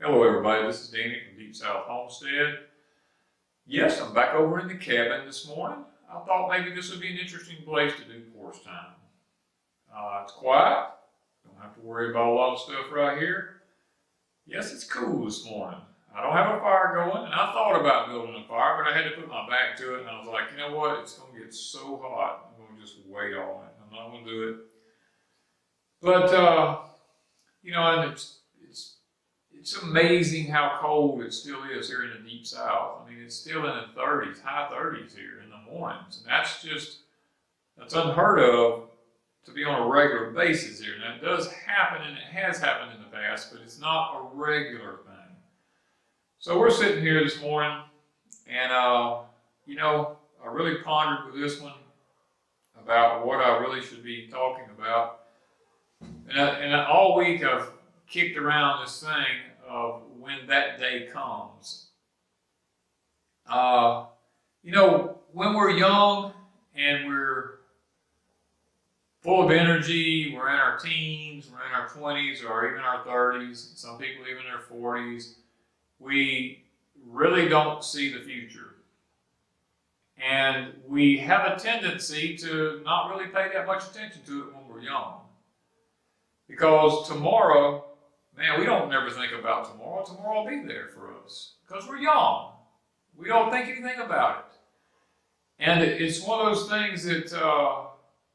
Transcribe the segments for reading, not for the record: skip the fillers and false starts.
Hello everybody, this is Danny from Deep South Homestead. Yes, I'm back over in the cabin this morning. I thought maybe this would be an interesting place to do porch time. It's quiet, don't have to worry about a lot of stuff right here. Yes, it's cool this morning. I don't have a fire going, and I thought about building a fire, but I had to put my back to it, and I was like, you know what, it's going to get so hot, I'm going to just wait on it. I'm not going to do it. But, you know, and it's amazing how cold it still is here in the Deep South. I mean, it's still in the 30s, high 30s here in the mornings. And that's unheard of to be on a regular basis here. Now, it does happen, and it has happened in the past, but it's not a regular thing. So we're sitting here this morning, and, you know, I really pondered with this one about what I really should be talking about. And all week I've kicked around this thing of when that day comes. You know, when we're young and we're full of energy, we're in our teens, we're in our 20s, or even our 30s, some people even in their 40s, we really don't see the future. And we have a tendency to not really pay that much attention to it when we're young. Because tomorrow, man, we don't never think about tomorrow. Tomorrow will be there for us because we're young. We don't think anything about it. And it's one of those things that,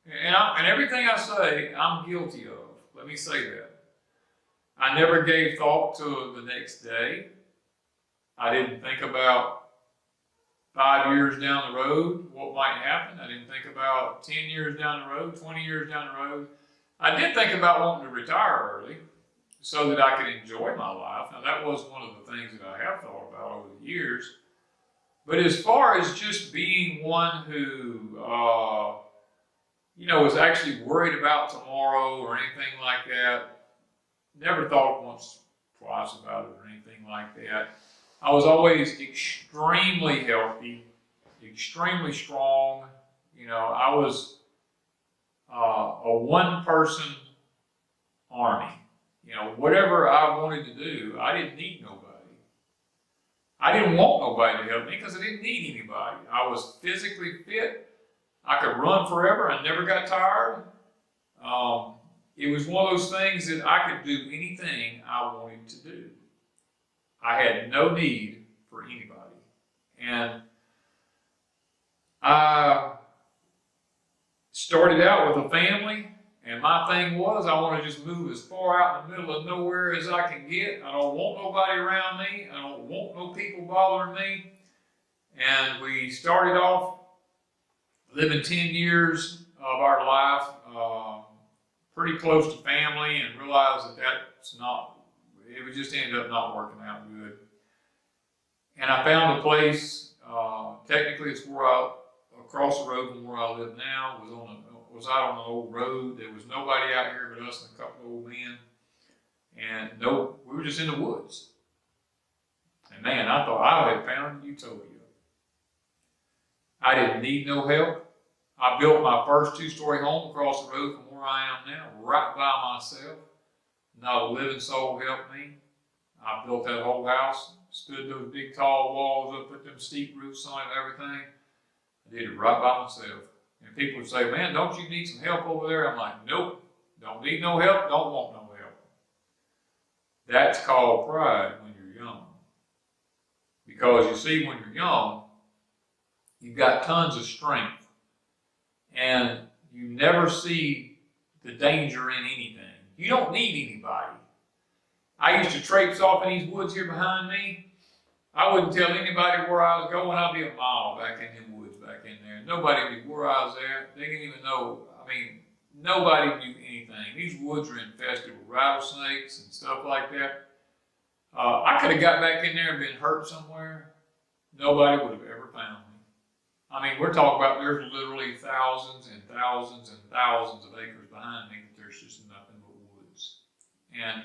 and everything I say, I'm guilty of. Let me say that. I never gave thought to the next day. I didn't think about 5 years down the road, what might happen. I didn't think about 10 years down the road, 20 years down the road. I did think about wanting to retire early so that I could enjoy my life. Now, that was one of the things that I have thought about over the years. But as far as just being one who, you know, was actually worried about tomorrow or anything like that, never thought once, twice about it or anything like that. I was always extremely healthy, extremely strong. You know, I was a one-person army. You know, whatever I wanted to do, I didn't need nobody. I didn't want nobody to help me because I didn't need anybody. I was physically fit. I could run forever. I never got tired. It was one of those things that I could do anything I wanted to do. I had no need for anybody. And I started out with a family, and my thing was I want to just move as far out in the middle of nowhere as I can get. I don't want nobody around me. I don't want no people bothering me. And we started off living 10 years of our life pretty close to family, and realized that that's not, it would just ended up not working out good. And I found a place, technically it's across the road from where I live now, was out on an old road. There was nobody out here but us and a couple of old men. And we were just in the woods. And man, I thought I had found utopia. I didn't need no help. I built my first two-story home across the road from where I am now, right by myself. Not a living soul helped me. I built that whole house, stood those big tall walls up, put them steep roofs on it and everything. I did it right by myself. And people would say, man, don't you need some help over there? I'm like, nope, don't need no help, don't want no help. That's called pride when you're young. Because you see, when you're young, you've got tons of strength. And you never see the danger in anything. You don't need anybody. I used to traipse off in these woods here behind me. I wouldn't tell anybody where I was going. I'd be a mile back in them woods back in there. Nobody knew where I was at. They didn't even know. I mean, nobody knew anything. These woods are infested with rattlesnakes and stuff like that. I could have got back in there and been hurt somewhere. Nobody would have ever found me. I mean, we're talking about there's literally thousands and thousands and thousands of acres behind me that there's just nothing but woods. And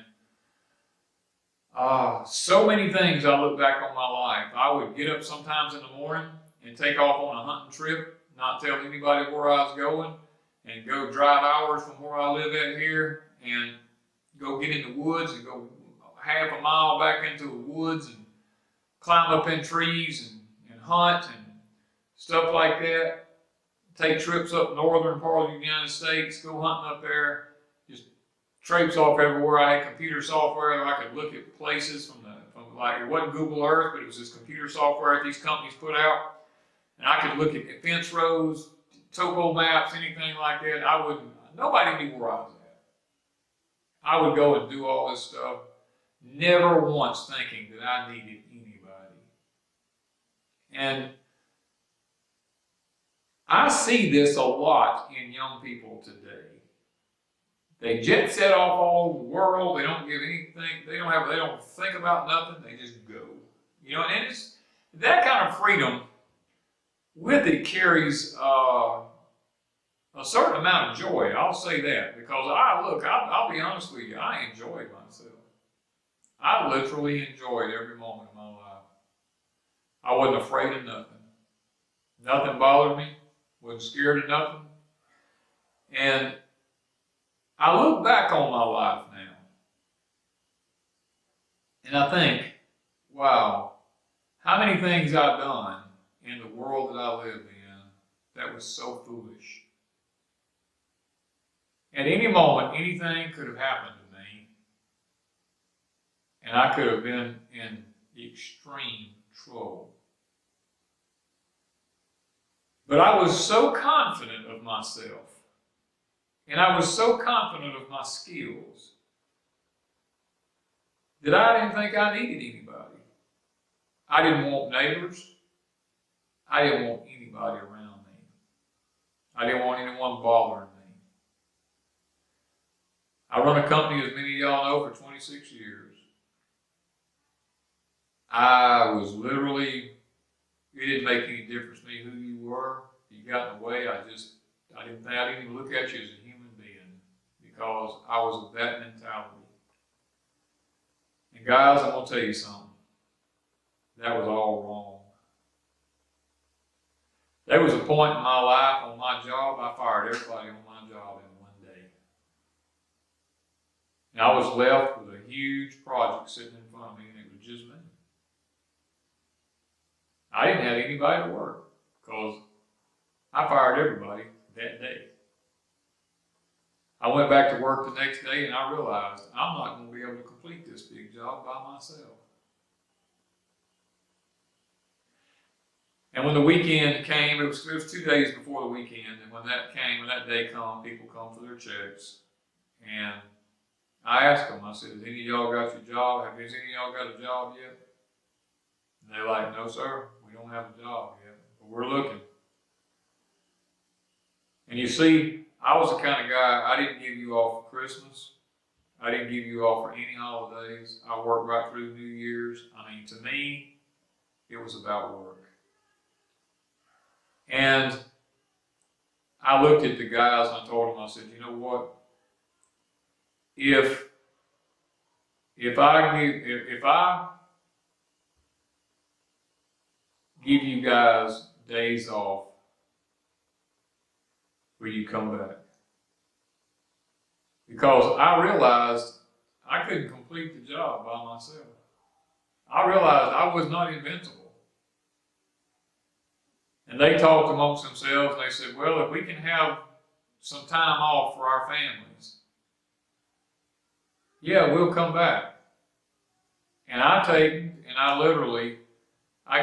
so many things I look back on my life. I would get up sometimes in the morning and take off on a hunting trip, not tell anybody where I was going, and go drive hours from where I live at here and go get in the woods and go half a mile back into the woods and climb up in trees and hunt and stuff like that. Take trips up northern part of the United States, go hunting up there, just traipse off everywhere. I had computer software where I could look at places from like, it wasn't Google Earth, but it was this computer software that these companies put out. And I could look at fence rows, topo maps, anything like that. Nobody knew where I was at. I would go and do all this stuff, never once thinking that I needed anybody. And I see this a lot in young people today. They jet set off all over the world. They don't give anything. They don't think about nothing. They just go. You know, and it's that kind of freedom with it carries a certain amount of joy. I'll say that because I'll be honest with you. I enjoyed myself. I literally enjoyed every moment of my life. I wasn't afraid of nothing. Nothing bothered me. Wasn't scared of nothing. And I look back on my life now, and I think, wow, how many things I've done in the world that I lived in that was so foolish. At any moment, anything could have happened to me, and I could have been in extreme trouble. But I was so confident of myself, and I was so confident of my skills, that I didn't think I needed anybody. I didn't want neighbors. I didn't want anybody around me. I didn't want anyone bothering me. I run a company, as many of y'all know, for 26 years. I was literally, it didn't make any difference to me who you were. If you got in the way, I didn't even look at you as a human being because I was of that mentality. And guys, I'm going to tell you something. That was all wrong. There was a point in my life on my job, I fired everybody on my job in one day. And I was left with a huge project sitting in front of me, and it was just me. I didn't have anybody to work because I fired everybody that day. I went back to work the next day and I realized I'm not going to be able to complete this big job by myself. And when the weekend came, it was 2 days before the weekend, and when that day came, people come for their checks. And I asked them, I said, has any of y'all got your job? Has any of y'all got a job yet? And they're like, no, sir, we don't have a job yet, but we're looking. And you see, I was the kind of guy, I didn't give you off for Christmas. I didn't give you off for any holidays. I worked right through New Year's. I mean, to me, it was about work. And I looked at the guys and I told them, I said, you know what? If I give you guys days off, will you come back? Because I realized I couldn't complete the job by myself. I realized I was not invincible. And they talked amongst themselves and they said, well, if we can have some time off for our families, yeah, we'll come back. And I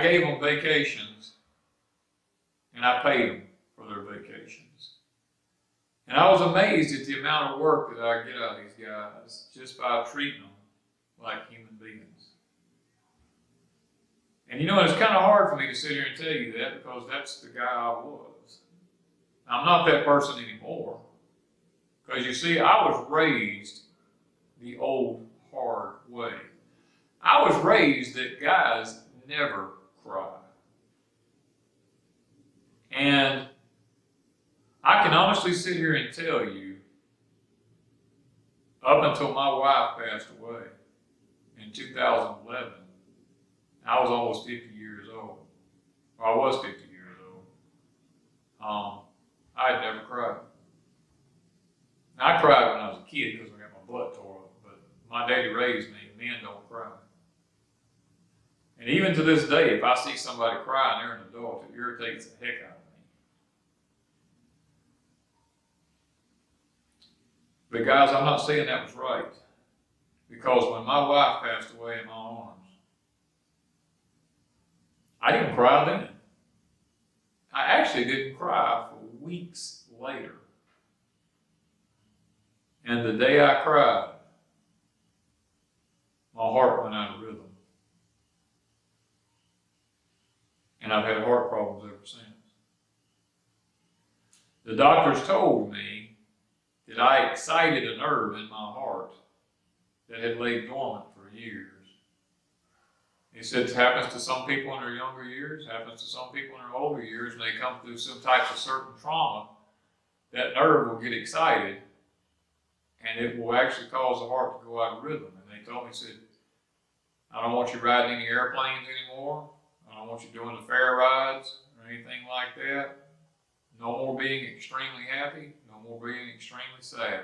gave them vacations and I paid them for their vacations. And I was amazed at the amount of work that I get out of these guys just by treating them like human beings. And you know, it's kind of hard for me to sit here and tell you that because that's the guy I was. I'm not that person anymore. Because you see, I was raised the old, hard way. I was raised that guys never cry. And I can honestly sit here and tell you, up until my wife passed away in 2011, I was almost 50 years old. Or I was 50 years old. I had never cried. I cried when I was a kid because I got my butt tore up, but My daddy raised me, men don't cry. And even to this day, if I see somebody cry and they're an adult, it irritates the heck out of me. But guys, I'm not saying that was right. Because when my wife passed away in my arms, I didn't cry then. I actually didn't cry for weeks later. And the day I cried, my heart went out of rhythm. And I've had heart problems ever since. The doctors told me that I excited a nerve in my heart that had laid dormant for years. He said it happens to some people in their younger years, happens to some people in their older years, and they come through some types of certain trauma, that nerve will get excited, and it will actually cause the heart to go out of rhythm. And they told me, said, I don't want you riding any airplanes anymore. I don't want you doing the fair rides or anything like that. No more being extremely happy, no more being extremely sad.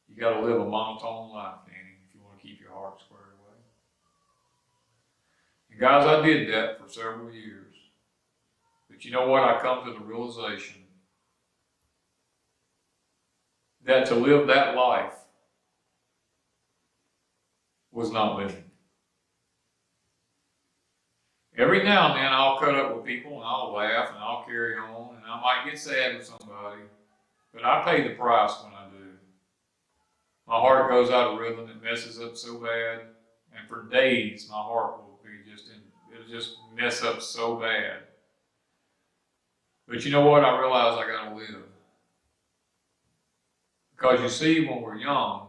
You got to live a monotone life, Danny, if you want to keep your heart squared away. And guys, I did that for several years. But you know what? I come to the realization that to live that life was not living. Every now and then I'll cut up with people and I'll laugh and I'll carry on and I might get sad with somebody, but I pay the price when I do. My heart goes out of rhythm, it messes up so bad, and for days my heart will be it'll just mess up so bad. But you know what? I realize I gotta live. Because you see, when we're young,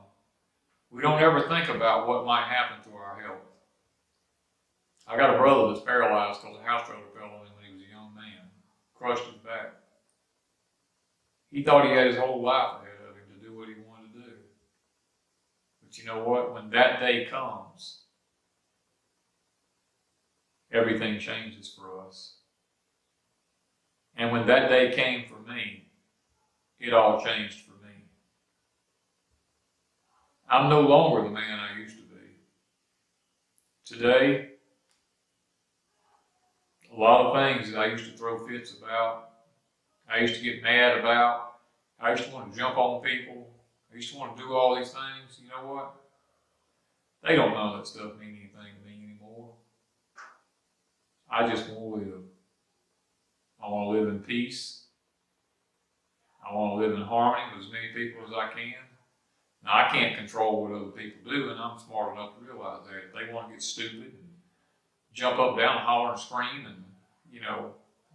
we don't ever think about what might happen to our health. I got a brother that's paralyzed because a house trailer fell on him when he was a young man, crushed his back. He thought he had his whole life ahead of him to do what he wanted to do. But you know what? When that day comes, everything changes for us. And when that day came for me, it all changed for me. I'm no longer the man I used to be. Today, a lot of things that I used to throw fits about, I used to get mad about, I used to want to jump on people, I used to want to do all these things. You know what? They don't know that stuff mean anything to me anymore. I just want to live. I want to live in peace. I want to live in harmony with as many people as I can. Now, I can't control what other people do, and I'm smart enough to realize that. If they want to get stupid and jump up, down, and holler and scream and,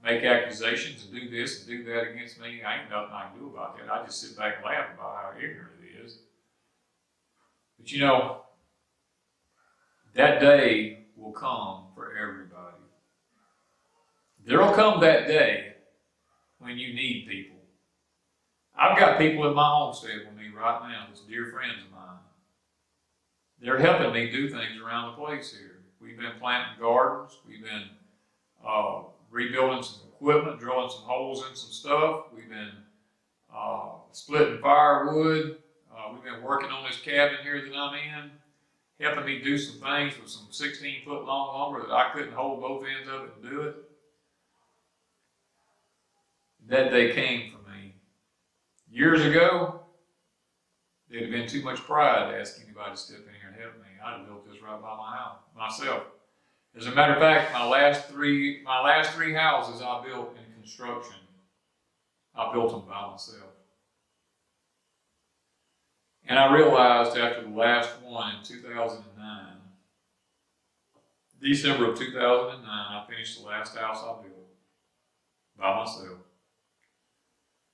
make accusations and do this and do that against me, ain't nothing I can do about that. I just sit back and laugh about how ignorant it is. But that day will come for everybody. There will come that day when you need people. I've got people in my homestead with me right now that's dear friends of mine. They're helping me do things around the place here. We've been planting gardens. We've been rebuilding some equipment, drilling some holes in some stuff. We've been splitting firewood. We've been working on this cabin here that I'm in, helping me do some things with some 16-foot long lumber that I couldn't hold both ends of it and do it. That day came for me. Years ago, there'd have been too much pride to ask anybody to step in here and help me. I'd have built this right by my house, myself. As a matter of fact, my last three houses I built in construction, I built them by myself. And I realized after the last one in 2009, December of 2009, I finished the last house I built by myself.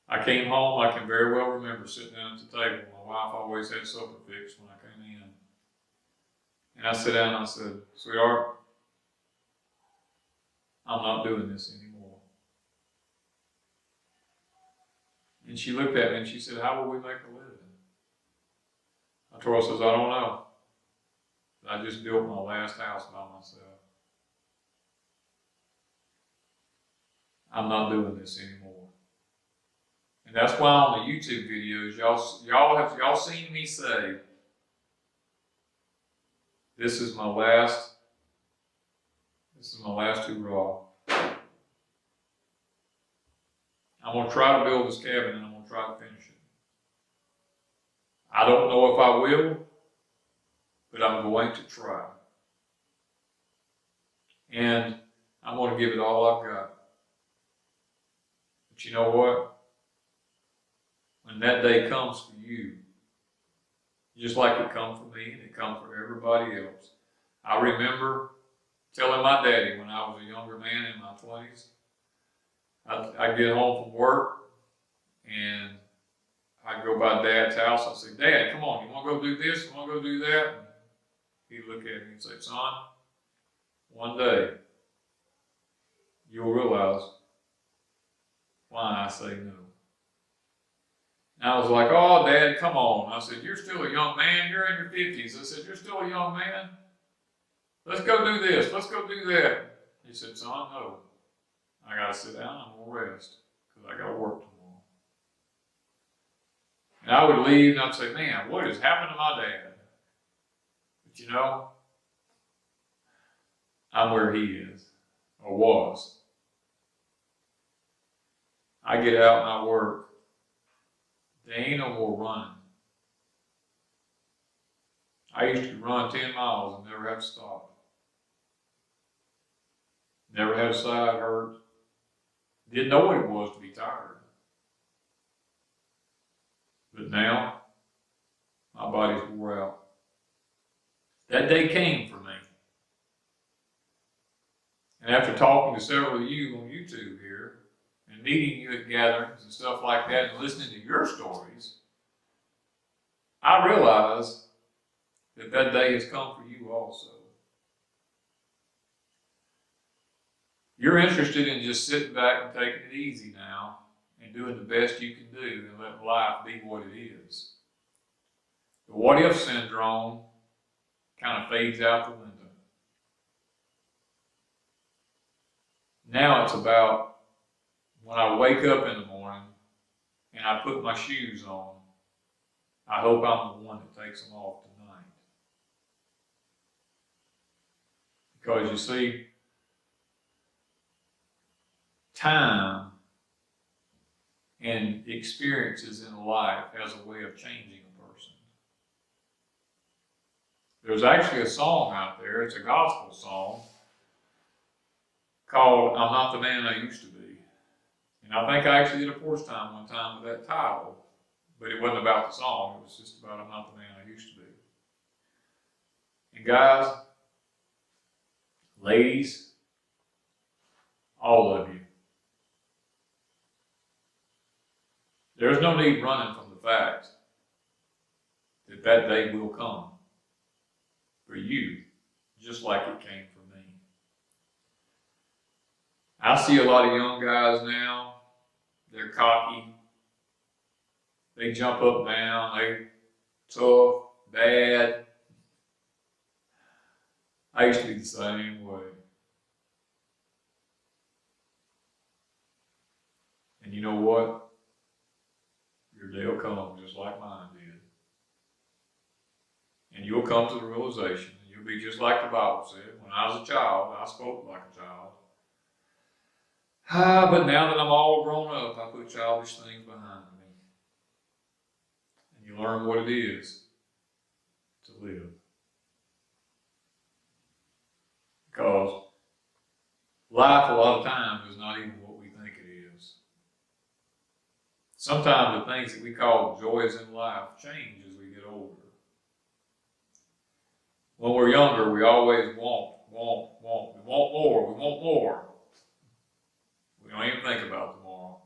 I came home, I can very well remember sitting down at the table. My wife always had supper fixed when I came in. And I sat down and I said, sweetheart, I'm not doing this anymore. And she looked at me and she said, how will we make a living? I told her, I says, I don't know. I just built my last house by myself. I'm not doing this anymore. And that's why on the YouTube videos, y'all seen me say This is my last hurrah. I'm going to try to build this cabin, and I'm going to try to finish it. I don't know if I will, but I'm going to try. And I'm going to give it all I've got. But you know what? When that day comes for you, just like it come for me and it come for everybody else. I remember telling my daddy when I was a younger man in my 20s, I'd get home from work and I'd go by Dad's house. I'd say, Dad, come on, you want to go do this? You want to go do that? And he'd look at me and say, son, one day you'll realize why I say no. And I was like, oh, Dad, come on. I said, you're still a young man. You're in your 50s. I said, you're still a young man. Let's go do this. Let's go do that. He said, son, no. I got to sit down. I'm going to rest because I got to work tomorrow. And I would leave and I'd say, man, what has happened to my dad? But you know, I'm where he is, or was. I get out and I work. There ain't no more running. I used to run 10 miles and never have to stop. Never had a side hurt. Didn't know what it was to be tired. But now, my body's wore out. That day came for me. And after talking to several of you on YouTube here, and meeting you at gatherings and stuff like that, and listening to your stories, I realized that that day has come for you also. You're interested in just sitting back and taking it easy now and doing the best you can do and letting life be what it is. The what if syndrome kind of fades out the window. Now it's about when I wake up in the morning and I put my shoes on, I hope I'm the one that takes them off tonight. Because you see, time and experiences in life has a way of changing a person. There's actually a song out there, it's a gospel song, called I'm Not the Man I Used to Be. And I think I actually did a Porch Time one time with that title, but it wasn't about the song, it was just about I'm not the man I used to be. And guys, ladies, all of you, there's no need running from the fact that that day will come for you, just like it came for me. I see a lot of young guys now, they're cocky, they jump up and down, they tough, bad. I used to be the same way. And you know what? Your day will come just like mine did. And you'll come to the realization, and you'll be just like the Bible said. When I was a child, I spoke like a child. But now that I'm all grown up, I put childish things behind me. And you learn what it is to live. Because life a lot of times is not even what we think it is. Sometimes the things that we call joys in life change as we get older. When we're younger, we always want. We want more. We don't even think about tomorrow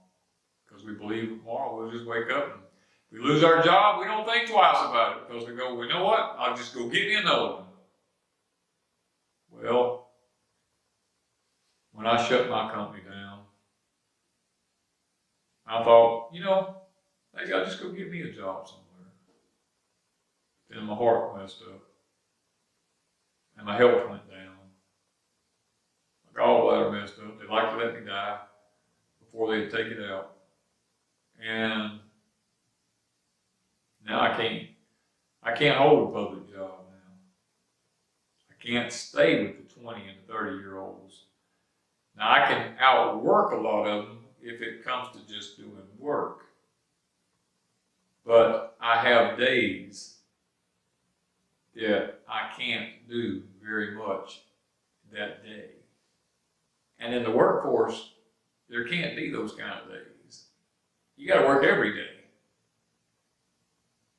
because we believe tomorrow we'll just wake up and if we lose our job, we don't think twice about it because we go, well, you know what? I'll just go get me another one. Well, when I shut my company down, I thought, you know, maybe I'll just go get me a job somewhere. Then my heart messed up and my health went down. My gallbladder messed up. They like to let me die before they take it out. And now I can't hold a public job now. can't stay with the 20 and the 30-year-olds. Now, I can outwork a lot of them if it comes to just doing work. But I have days that I can't do very much that day. And in the workforce, there can't be those kind of days. You got to work every day.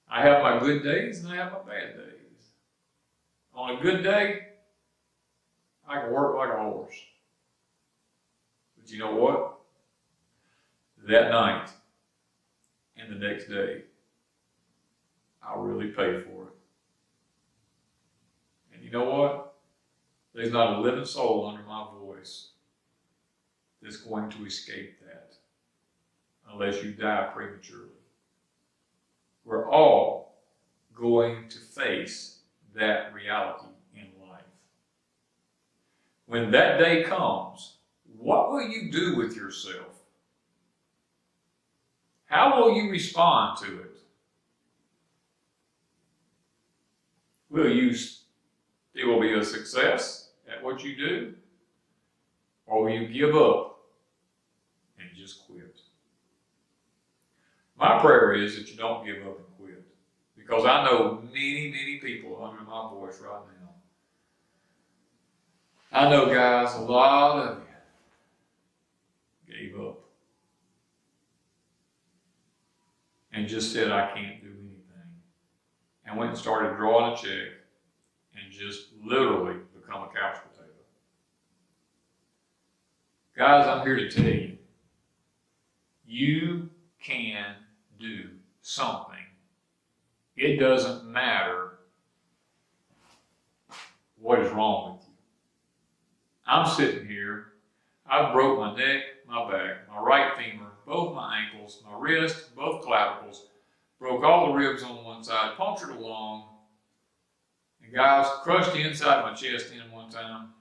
I have my good days and I have my bad days. On a good day, I can work like a horse. But you know what? That night and the next day, I'll really pay for it. And you know what? There's not a living soul under my voice that's going to escape that unless you die prematurely. We're all going to face that reality in life. When that day comes, what will you do with yourself? How will you respond to it? Will you still be a success at what you do? Or will you give up and just quit? My prayer is that you don't give up and quit. Because I know many, many people under my voice right now. I know, guys, a lot of you gave up. And just said, I can't do anything. And went and started drawing a check and just literally become a couch potato. Guys, I'm here to tell you, you can do something. It doesn't matter what is wrong with you. I'm sitting here, I broke my neck, my back, my right femur, both my ankles, my wrist, both clavicles, broke all the ribs on one side, punctured a lung, and guys, crushed the inside of my chest in one time.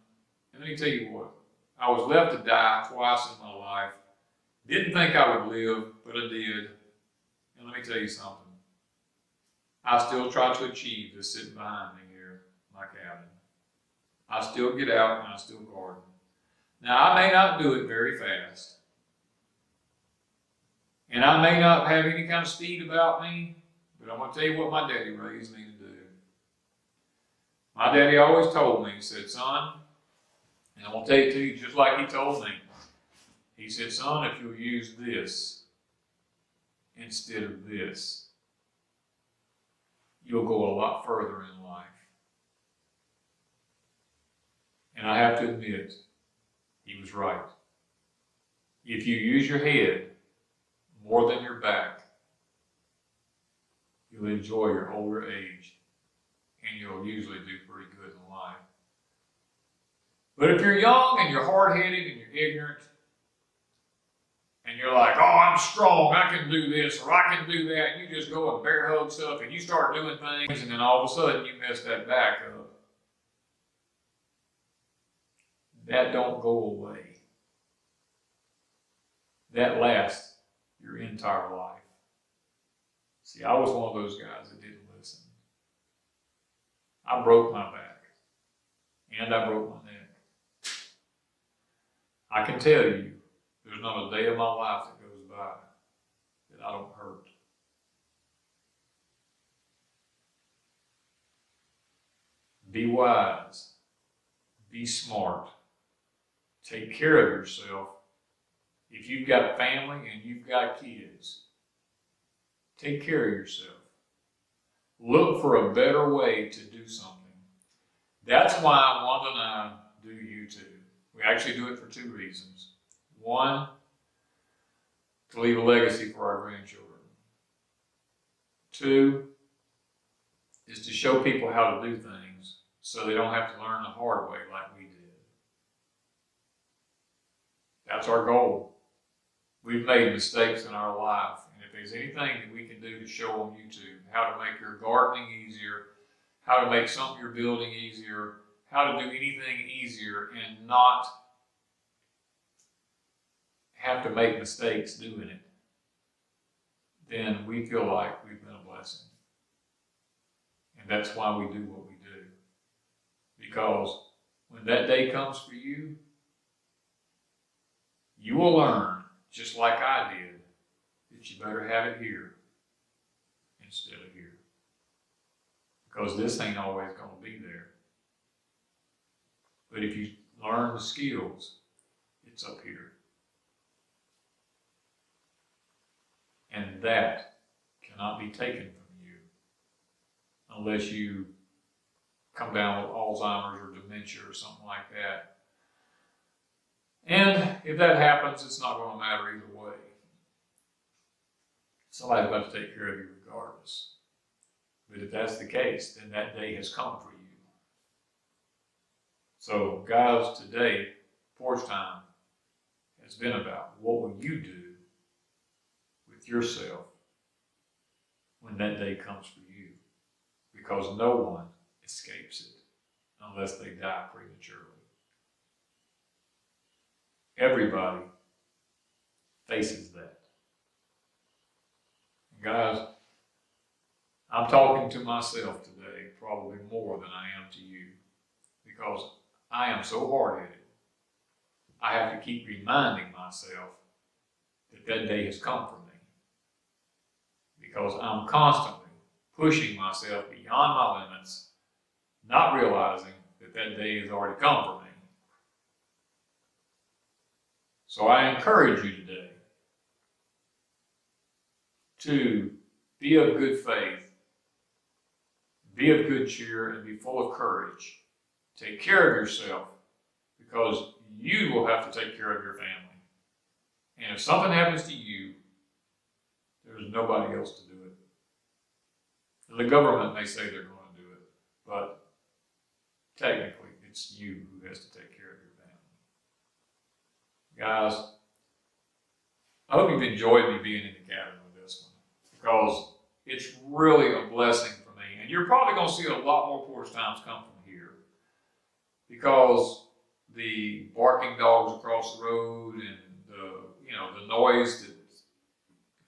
And let me tell you what, I was left to die twice in my life. Didn't think I would live, but I did. And let me tell you something. I still try to achieve this sitting behind me here, my cabin. I still get out and I still garden. Now, I may not do it very fast. And I may not have any kind of speed about me, but I'm going to tell you what my daddy raised me to do. My daddy always told me, he said, son, and I'm going to tell it to you just like he told me. He said, son, if you'll use this instead of this, you'll go a lot further in life. And I have to admit, he was right. If you use your head more than your back, you'll enjoy your older age, and you'll usually do pretty good in life. But if you're young and you're hard-headed and you're ignorant, and you're like, oh, I'm strong, I can do this, or I can do that, and you just go and bear hug stuff, and you start doing things, and then all of a sudden you mess that back up. That don't go away. That lasts your entire life. See, I was one of those guys that didn't listen. I broke my back, and I broke my neck. I can tell you, there's not a day of my life that goes by that I don't hurt. Be wise. Be smart. Take care of yourself. If you've got a family and you've got kids, take care of yourself. Look for a better way to do something. That's why Wanda and I do YouTube. We actually do it for two reasons. One, to leave a legacy for our grandchildren. Two, is to show people how to do things so they don't have to learn the hard way like we did. That's our goal. We've made mistakes in our life, and if there's anything that we can do to show on YouTube how to make your gardening easier, how to make something you're building easier, how to do anything easier and not have to make mistakes doing it, then we feel like we've been a blessing. And that's why we do what we do. Because when that day comes for you, you will learn, just like I did, that you better have it here instead of here. Because this ain't always going to be there. But if you learn the skills, it's up here. And that cannot be taken from you unless you come down with Alzheimer's or dementia or something like that. And if that happens, it's not going to matter either way. Somebody's about to take care of you regardless. But if that's the case, then that day has come for you. So, guys, today, Porch Time has been about what will you do with yourself when that day comes for you. Because no one escapes it unless they die prematurely. Everybody faces that. And guys, I'm talking to myself today probably more than I am to you because I am so hard-headed. I have to keep reminding myself that that day has come for me because I'm constantly pushing myself beyond my limits, not realizing that that day has already come for me. So I encourage you today to be of good faith, be of good cheer, and be full of courage. Take care of yourself because you will have to take care of your family. And if something happens to you, there's nobody else to do it. The government may say they're going to do it, but technically it's you who has to take care of your family. Guys, I hope you've enjoyed me being in the cabin with this one because it's really a blessing for me. And you're probably going to see a lot more porch times come from here because the barking dogs across the road and the noise that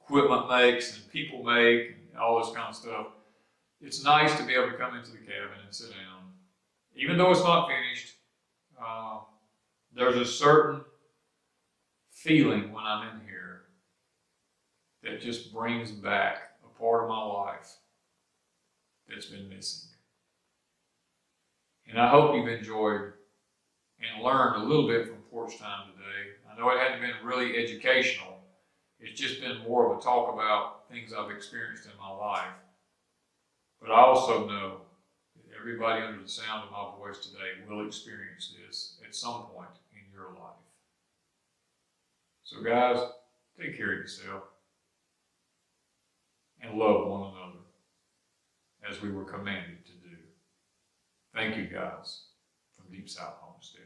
equipment makes and people make and all this kind of stuff. It's nice to be able to come into the cabin and sit down. Even though it's not finished, there's a certain feeling when I'm in here that just brings back a part of my life that's been missing. And I hope you've enjoyed and learned a little bit from Porch Time today. I know it hadn't been really educational. It's just been more of a talk about things I've experienced in my life. But I also know that everybody under the sound of my voice today will experience this at some point in your life. So guys, take care of yourself and love one another as we were commanded to do. Thank you guys from Deep South Homestead.